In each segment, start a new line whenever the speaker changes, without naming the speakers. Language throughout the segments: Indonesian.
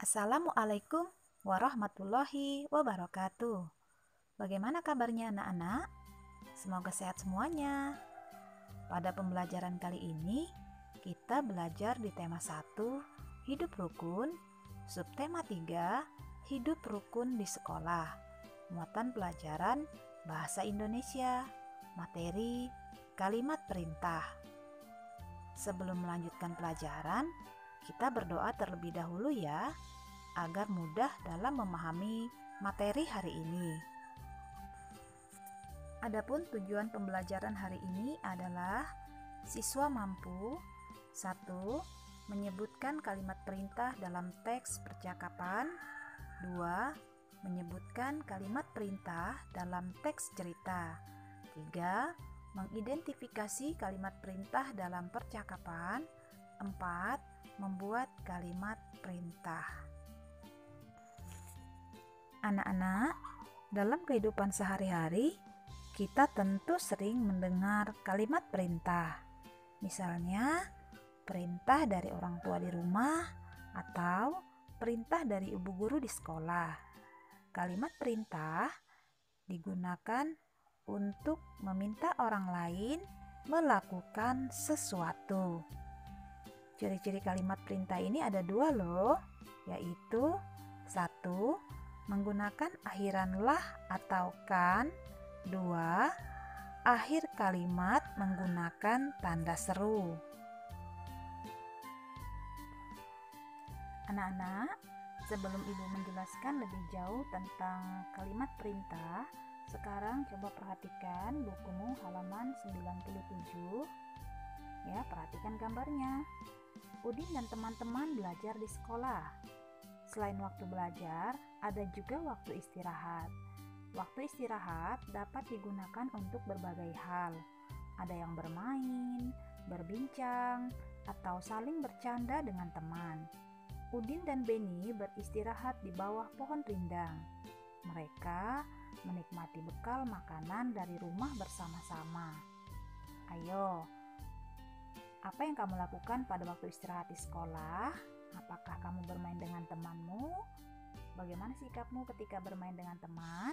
Assalamualaikum warahmatullahi wabarakatuh. Bagaimana kabarnya anak-anak? Semoga sehat semuanya. Pada pembelajaran kali ini, kita belajar di tema 1, hidup rukun, subtema 3, hidup rukun di sekolah. Muatan pelajaran bahasa Indonesia, materi, kalimat perintah. Sebelum melanjutkan pelajaran, kita berdoa terlebih dahulu ya, agar mudah dalam memahami materi hari ini. Adapun tujuan pembelajaran hari ini adalah siswa mampu 1. Menyebutkan kalimat perintah dalam teks percakapan. 2. Menyebutkan kalimat perintah dalam teks cerita. 3. Mengidentifikasi kalimat perintah dalam percakapan. 4. Membuat kalimat perintah. Anak-anak, dalam kehidupan sehari-hari, kita tentu sering mendengar kalimat perintah. Misalnya, perintah dari orang tua di rumah atau perintah dari ibu guru di sekolah. Kalimat perintah digunakan untuk meminta orang lain melakukan sesuatu. Ciri-ciri kalimat perintah ini ada 2 loh, yaitu 1. Menggunakan akhiran lah atau kan. 2. Akhir kalimat menggunakan tanda seru. Anak-anak, sebelum ibu menjelaskan lebih jauh tentang kalimat perintah, sekarang coba perhatikan bukumu halaman 97. Ya, perhatikan gambarnya. Udin dan teman-teman belajar di sekolah. Selain waktu belajar, ada juga waktu istirahat. Waktu istirahat dapat digunakan untuk berbagai hal. Ada yang bermain, berbincang, atau saling bercanda dengan teman. Udin dan Beni beristirahat di bawah pohon rindang. Mereka menikmati bekal makanan dari rumah bersama-sama. Ayo, apa yang kamu lakukan pada waktu istirahat di sekolah? Apakah kamu bermain dengan temanmu? Bagaimana sikapmu ketika bermain dengan teman?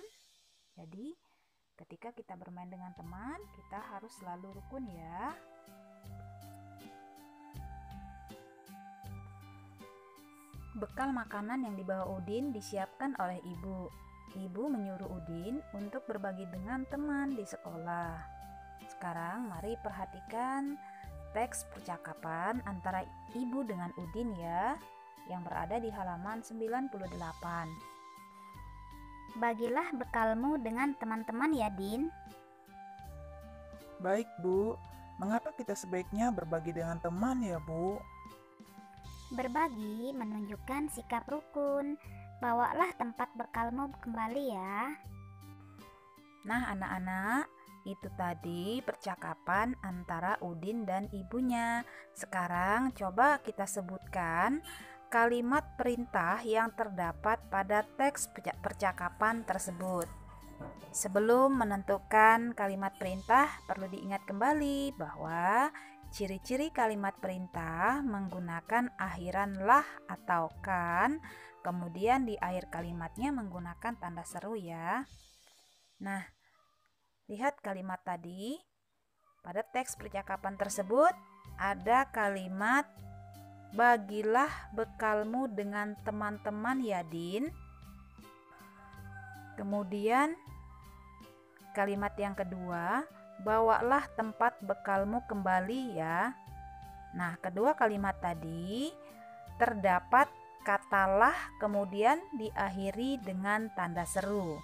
Jadi, ketika kita bermain dengan teman, kita harus selalu rukun ya. Bekal makanan yang dibawa Udin disiapkan oleh ibu. Ibu menyuruh Udin untuk berbagi dengan teman di sekolah. Sekarang mari perhatikan teks percakapan antara ibu dengan Udin ya, yang berada di halaman 98.
Bagilah bekalmu dengan teman-teman ya, Din.
Baik, Bu. Mengapa kita sebaiknya berbagi dengan teman ya, Bu?
Berbagi menunjukkan sikap rukun. Bawalah tempat bekalmu kembali ya.
Nah, anak-anak, itu tadi percakapan antara Udin dan ibunya. Sekarang coba kita sebutkan kalimat perintah yang terdapat pada teks percakapan tersebut. Sebelum menentukan kalimat perintah, perlu diingat kembali bahwa ciri-ciri kalimat perintah menggunakan akhiran lah atau kan, kemudian di akhir kalimatnya menggunakan tanda seru ya. Nah, lihat kalimat tadi. Pada teks percakapan tersebut ada kalimat bagilah bekalmu dengan teman-teman ya, Din. Kemudian kalimat yang kedua, bawalah tempat bekalmu kembali ya. Nah, kedua kalimat tadi terdapat katalah kemudian diakhiri dengan tanda seru.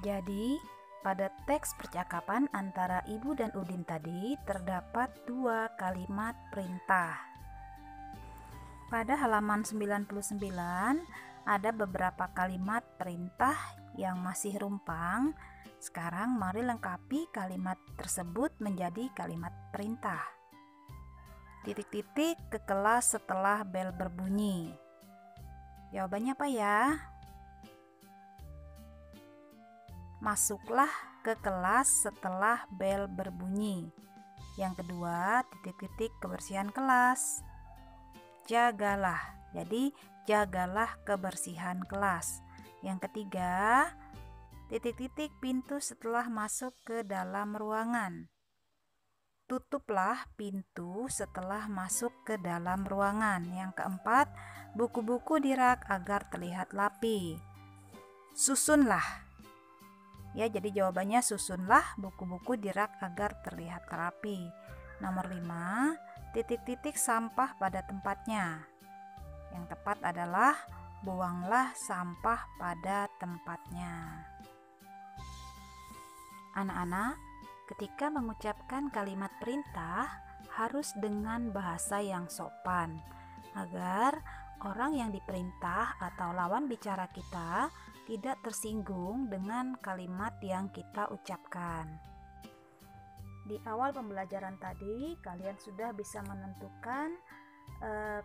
Jadi, pada teks percakapan antara ibu dan Udin tadi terdapat 2 kalimat perintah. Pada halaman 99 ada beberapa kalimat perintah yang masih rumpang. Sekarang mari lengkapi kalimat tersebut menjadi kalimat perintah. Titik-titik ke kelas setelah bel berbunyi. Jawabannya apa ya? Masuklah ke kelas setelah bel berbunyi. Yang kedua, titik-titik kebersihan kelas. Jagalah. Jadi jagalah kebersihan kelas. Yang ketiga, titik-titik pintu setelah masuk ke dalam ruangan. Tutuplah pintu setelah masuk ke dalam ruangan. Yang keempat, buku-buku di rak agar terlihat rapi. Susunlah. Ya, jadi jawabannya susunlah buku-buku di rak agar terlihat rapi. Nomor 5, titik-titik sampah pada tempatnya. Yang tepat adalah buanglah sampah pada tempatnya. Anak-anak, ketika mengucapkan kalimat perintah harus dengan bahasa yang sopan agar orang yang diperintah atau lawan bicara kita tidak tersinggung dengan kalimat yang kita ucapkan. Di awal pembelajaran tadi, kalian sudah bisa menentukan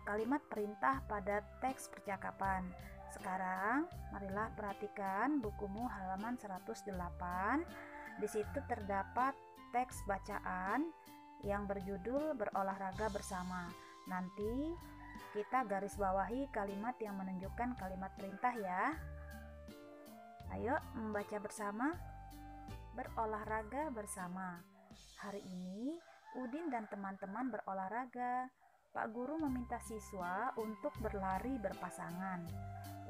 kalimat perintah pada teks percakapan. Sekarang, marilah perhatikan bukumu halaman 108. Di situ terdapat teks bacaan yang berjudul berolahraga bersama. Nanti kita garis bawahi kalimat yang menunjukkan kalimat perintah ya. Ayo membaca bersama. Berolahraga bersama. Hari ini Udin dan teman-teman berolahraga. Pak guru meminta siswa untuk berlari berpasangan.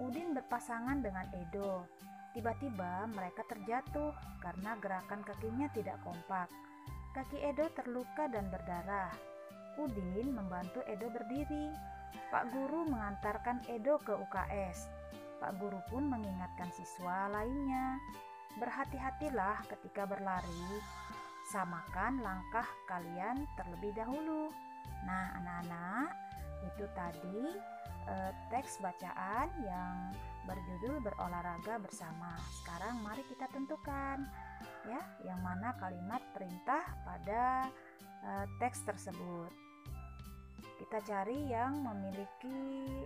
Udin berpasangan dengan Edo. Tiba-tiba mereka terjatuh karena gerakan kakinya tidak kompak. Kaki Edo terluka dan berdarah. Udin membantu Edo berdiri. Pak guru mengantarkan Edo ke UKS. Pak guru pun mengingatkan siswa lainnya, berhati-hatilah ketika berlari, samakan langkah kalian terlebih dahulu. Nah, anak-anak, itu tadi teks bacaan yang berjudul berolahraga bersama. Sekarang mari kita tentukan ya, yang mana kalimat perintah pada teks tersebut. Kita cari yang memiliki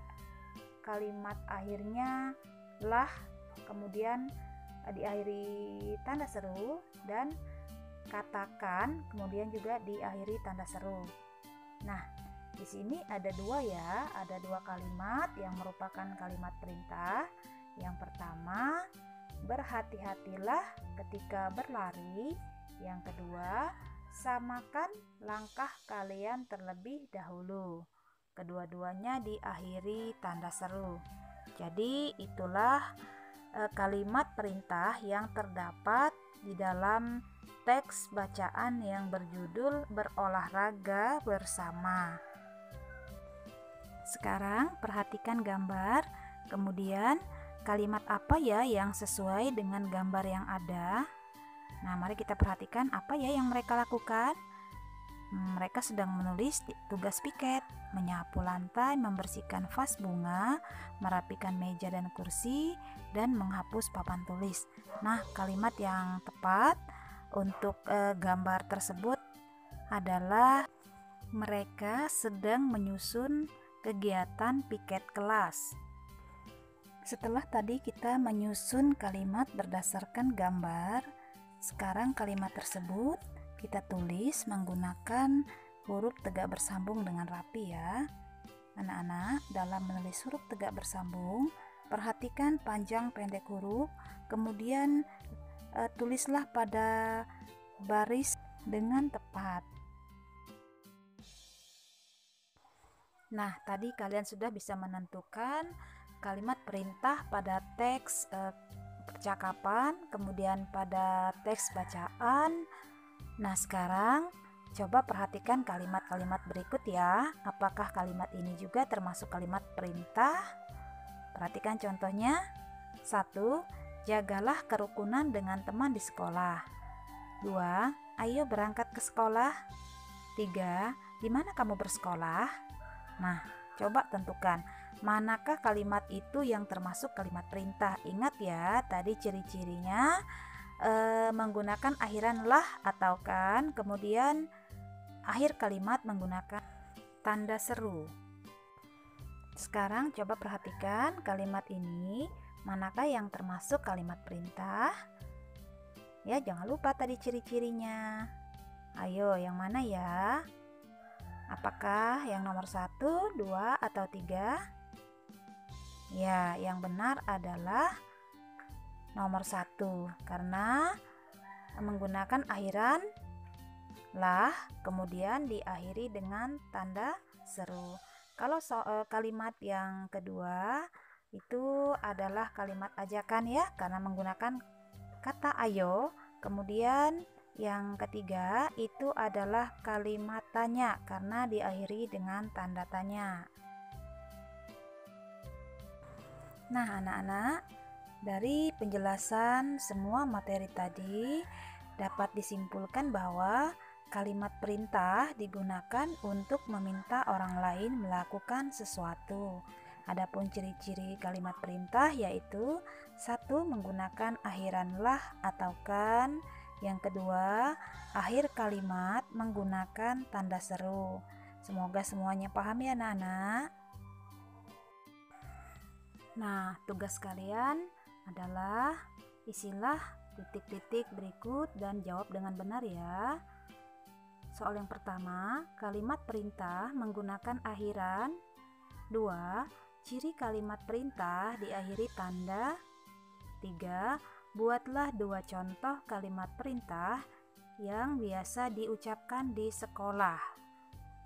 kalimat akhirnya lah, kemudian diakhiri tanda seru, dan katakan, kemudian juga diakhiri tanda seru. Nah, di sini ada dua ya, ada dua kalimat yang merupakan kalimat perintah. Yang pertama, berhati-hatilah ketika berlari. Yang kedua, samakan langkah kalian terlebih dahulu. Kedua-duanya diakhiri tanda seru. Jadi itulah kalimat perintah yang terdapat di dalam teks bacaan yang berjudul berolahraga bersama. Sekarang perhatikan gambar, kemudian kalimat apa ya yang sesuai dengan gambar yang ada. Nah, mari kita perhatikan apa ya yang mereka lakukan. Mereka sedang menulis tugas piket, menyapu lantai, membersihkan vas bunga, merapikan meja dan kursi, dan menghapus papan tulis. Nah, kalimat yang tepat untuk gambar tersebut adalah mereka sedang menyusun kegiatan piket kelas. Setelah tadi kita menyusun kalimat berdasarkan gambar, sekarang kalimat tersebut kita tulis menggunakan huruf tegak bersambung dengan rapi ya. Anak-anak, dalam menulis huruf tegak bersambung, perhatikan panjang pendek huruf, kemudian tulislah pada baris dengan tepat. Nah, tadi kalian sudah bisa menentukan kalimat perintah pada teks percakapan, kemudian pada teks bacaan. Nah, sekarang coba perhatikan kalimat-kalimat berikut ya. Apakah kalimat ini juga termasuk kalimat perintah? Perhatikan contohnya. 1. Jagalah kerukunan dengan teman di sekolah. 2. Ayo berangkat ke sekolah. 3. Di mana kamu bersekolah? Nah, coba tentukan manakah kalimat itu yang termasuk kalimat perintah. Ingat ya, tadi ciri-cirinya menggunakan akhiran lah atau kan, kemudian akhir kalimat menggunakan tanda seru. Sekarang coba perhatikan kalimat ini, manakah yang termasuk kalimat perintah? Ya, jangan lupa tadi ciri-cirinya. Ayo, yang mana ya? Apakah yang nomor 1, 2, atau 3? Ya, yang benar adalah nomor 1 karena menggunakan akhiran lah, kemudian diakhiri dengan tanda seru. Kalau kalimat yang kedua itu adalah kalimat ajakan ya, karena menggunakan kata ayo. Kemudian yang ketiga itu adalah kalimat tanya karena diakhiri dengan tanda tanya. Nah, anak-anak, dari penjelasan semua materi tadi dapat disimpulkan bahwa kalimat perintah digunakan untuk meminta orang lain melakukan sesuatu. Adapun ciri-ciri kalimat perintah yaitu 1. Menggunakan akhiran lah atau kan. Yang kedua, akhir kalimat menggunakan tanda seru. Semoga semuanya paham ya anak-anak. Nah, tugas kalian adalah isilah titik-titik berikut dan jawab dengan benar ya. Soal yang pertama, kalimat perintah menggunakan akhiran. 2. Ciri kalimat perintah diakhiri tanda. 3. Buatlah 2 contoh kalimat perintah yang biasa diucapkan di sekolah.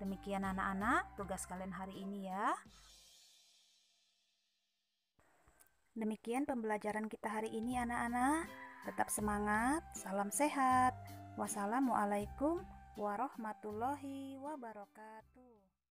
Demikian anak-anak tugas kalian hari ini ya. Demikian pembelajaran kita hari ini anak-anak. Tetap semangat, salam sehat. Wassalamualaikum warahmatullahi wabarakatuh.